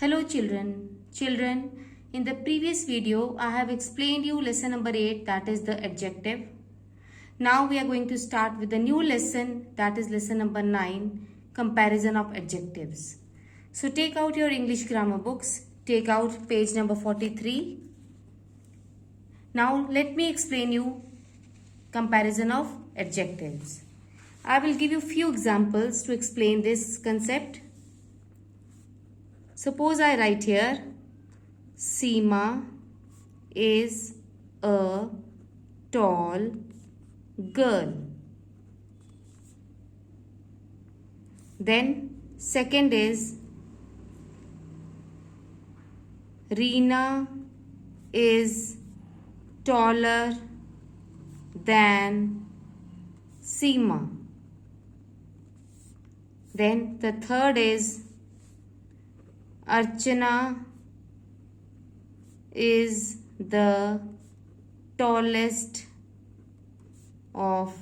Hello children, in the previous video I have explained you lesson number 8, that is the adjective. Now we are going to start with the new lesson, that is lesson number 9, comparison of adjectives. So take out your English grammar books, take out page number 43. Now let me explain you comparison of adjectives. I will give you few examples to explain this concept. Suppose I write here, Seema is a tall girl. Then second is, Reena is taller than Seema. Then the third is, Archana is the tallest of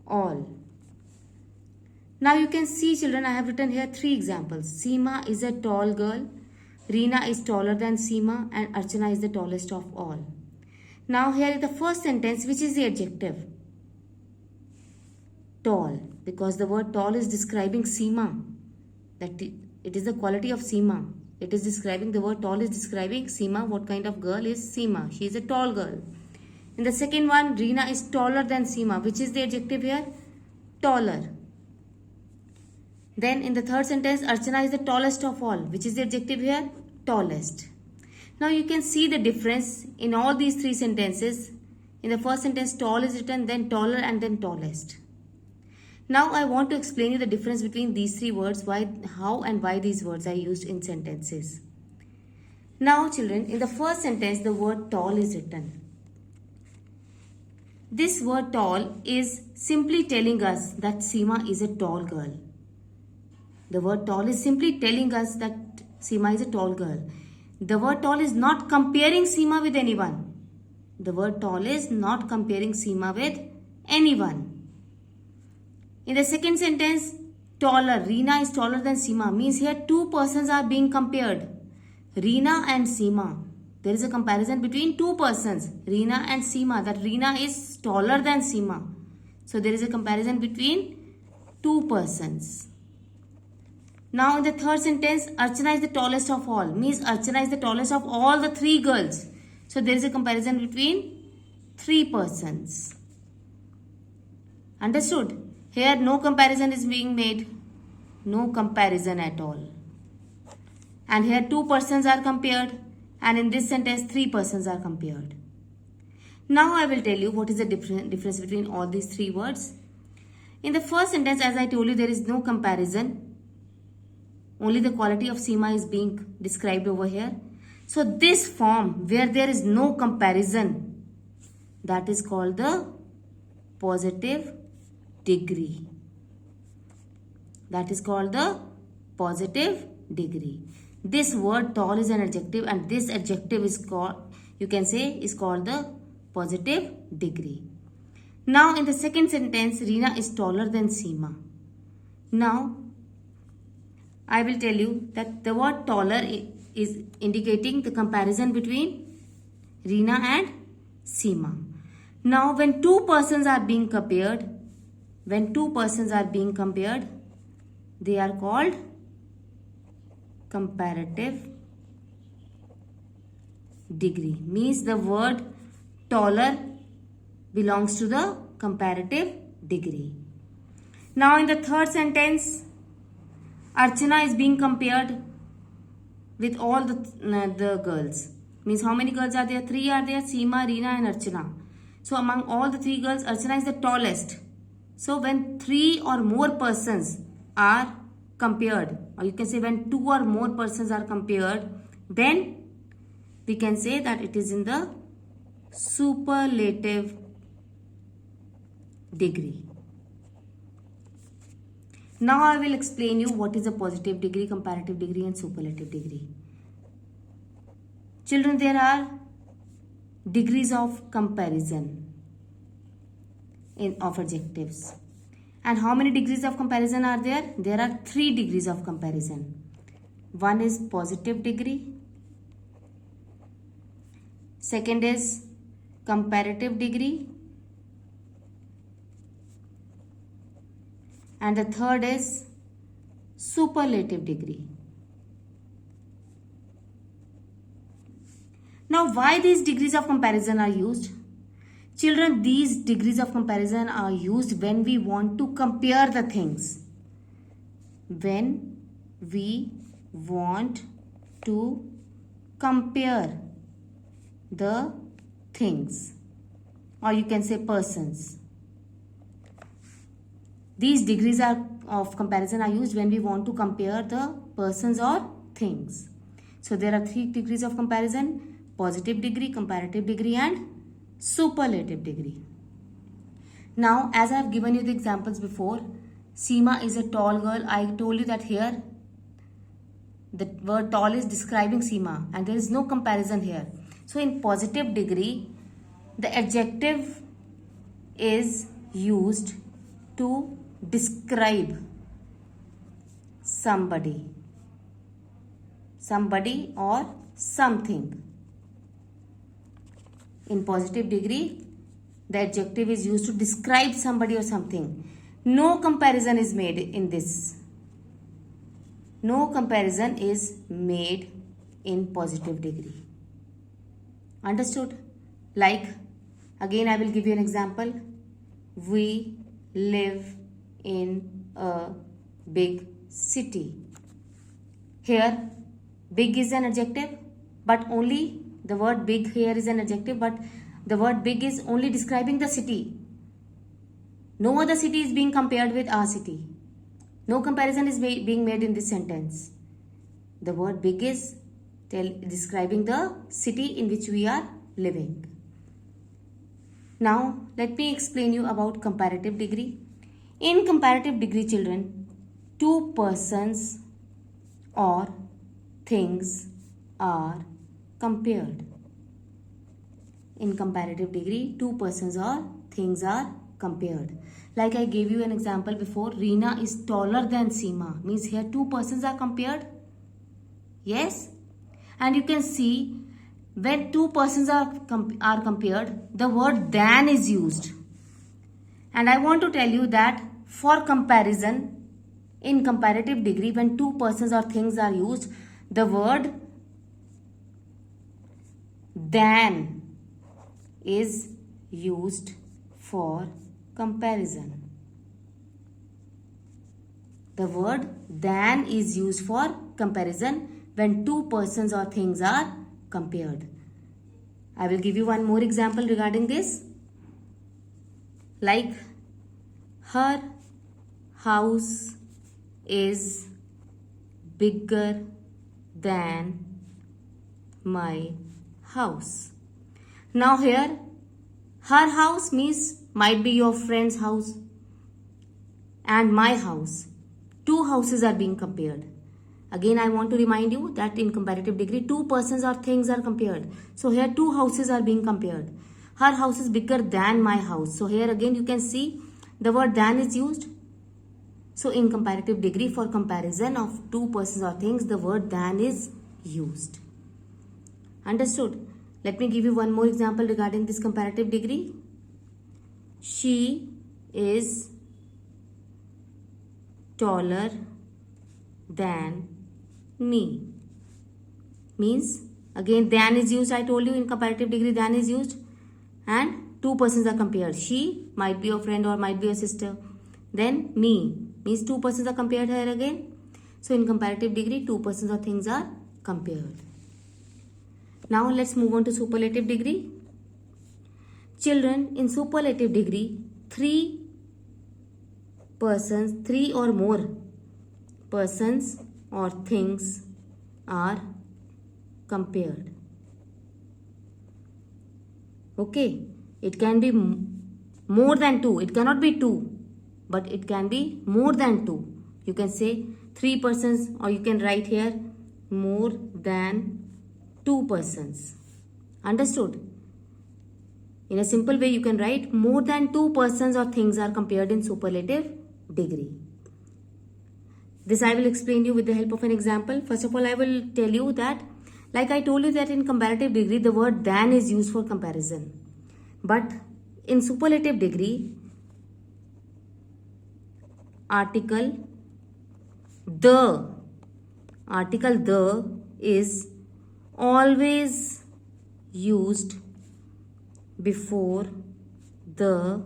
all. Now you can see children, I have written here 3 examples. Seema is a tall girl, Reena is taller than Seema, and Archana is the tallest of all. Now here is the first sentence, which is the adjective? Tall, because the word tall is describing Seema. That it is the quality of Seema. It is describing, the word tall is describing Seema. What kind of girl is Seema? She is a tall girl. In the second one, Reena is taller than Seema. Which is the adjective here? Taller. Then in the third sentence, Archana is the tallest of all. Which is the adjective here? Tallest. Now you can see the difference in all these 3 sentences. In the first sentence, tall is written, then taller, and then tallest. Now I want to explain you the difference between these 3 words, how and why these words are used in sentences. Now children, in the first sentence the word tall is written. This word tall is simply telling us that Seema is a tall girl. The word tall is simply telling us that Seema is a tall girl. The word tall is not comparing Seema with anyone. The word tall is not comparing Seema with anyone. In the second sentence, taller, Reena is taller than Seema, means here 2 persons are being compared. Reena and Seema. There is a comparison between 2 persons, Reena and Seema, that Reena is taller than Seema. So there is a comparison between 2 persons. Now in the third sentence, Archana is the tallest of all, means Archana is the tallest of all the 3 girls. So there is a comparison between 3 persons. Understood? Here no comparison is being made. No comparison at all. And here 2 persons are compared. And in this sentence 3 persons are compared. Now I will tell you what is the difference between all these 3 words. In the first sentence, as I told you, there is no comparison. Only the quality of Seema is being described over here. So this form where there is no comparison, that is called the positive degree. That is called the positive degree. This word tall is an adjective, and this adjective is called, you can say, is called the positive degree. Now in the second sentence, Reena is taller than Seema. Now I will tell you that the word taller is indicating the comparison between Reena and Seema. Now when 2 persons are being compared, they are called comparative degree. Means the word taller belongs to the comparative degree. Now in the third sentence, Archana is being compared with all the girls. Means how many girls are there? 3 are there, Seema, Reena and Archana. So among all the 3 girls, Archana is the tallest. So when 3 or more persons are compared, or you can say when 2 or more persons are compared, then we can say that it is in the superlative degree. Now I will explain you what is a positive degree, comparative degree and superlative degree. Children, there are degrees of comparison of adjectives. And how many degrees of comparison are there? There are 3 degrees of comparison. One is positive degree. Second is comparative degree. And the third is superlative degree. Now, why these degrees of comparison are used? Children, these degrees of comparison are used when we want to compare the things. When we want to compare the things, or you can say persons. These degrees of comparison are used when we want to compare the persons or things. So there are 3 degrees of comparison: positive degree, comparative degree, and superlative degree. Now, as I have given you the examples before, Seema is a tall girl. I told you that here the word tall is describing Seema and there is no comparison here. So in positive degree, the adjective is used to describe somebody or something. In positive degree, the adjective is used to describe somebody or something. No comparison is made in this. No comparison is made in positive degree. Understood? Like, again I will give you an example. We live in a big city. Here, big is an adjective, but only the word big here is an adjective, but the word big is only describing the city. No other city is being compared with our city. No comparison is being made in this sentence. The word big is describing the city in which we are living. Now, let me explain you about comparative degree. In comparative degree, children, 2 persons or things are compared. In comparative degree, 2 persons or things are compared. Like I gave you an example before, Reena is taller than Seema. Means here 2 persons are compared. Yes? And you can see when 2 persons are compared, the word than is used. And I want to tell you that for comparison, in comparative degree, when 2 persons or things are used, the word than is used for comparison. The word than is used for comparison when 2 persons or things are compared. I will give you one more example regarding this. Like, her house is bigger than my house. Now here, her house means might be your friend's house and my house. 2 houses are being compared. Again, I want to remind you that in comparative degree, 2 persons or things are compared. So here 2 houses are being compared. Her house is bigger than my house. So here again you can see the word than is used. So in comparative degree, for comparison of 2 persons or things, the word than is used. Understood? Let me give you one more example regarding this comparative degree. She is taller than me. Means, again than is used. I told you in comparative degree than is used. And 2 persons are compared. She might be your friend or might be your sister. Then me means 2 persons are compared here again. So in comparative degree, 2 persons or things are compared. Now let's move on to superlative degree. Children, in superlative degree, 3 or more persons or things are compared. Okay, it can be more than 2. It cannot be 2, but it can be more than 2. You can say 3 persons, or you can write here more than 2 persons. Understood? In a simple way, you can write more than 2 persons or things are compared in superlative degree. This I will explain you with the help of an example. First of all, I will tell you that, like I told you that in comparative degree, the word than is used for comparison. But in superlative degree, article the is always used before the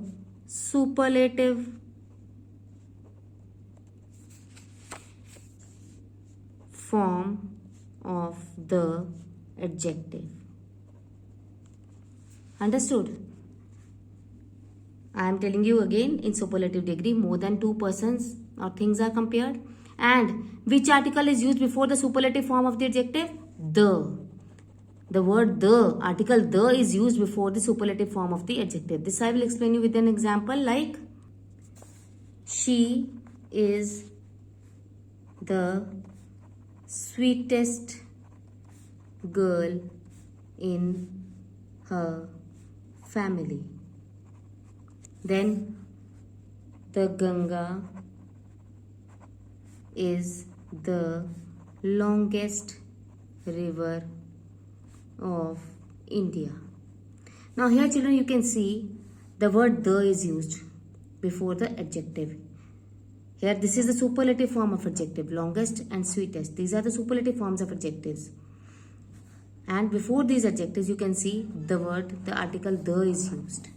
superlative form of the adjective. Understood? I am telling you again, in superlative degree, more than two persons or things are compared. And which article is used before the superlative form of the adjective? The. The word the, article the, is used before the superlative form of the adjective. This I will explain you with an example like, she is the sweetest girl in her family. Then, the Ganga is the longest river of India. Now here children, you can see the word the is used before the adjective. Here this is the superlative form of adjective, longest and sweetest. These are the superlative forms of adjectives. And before these adjectives you can see the article the is used.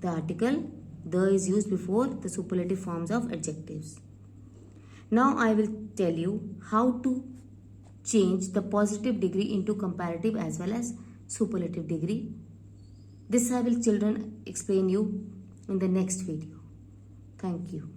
The article the is used before the superlative forms of adjectives. Now I will tell you how to change the positive degree into comparative as well as superlative degree. This I will children explain you in the next video. Thank you.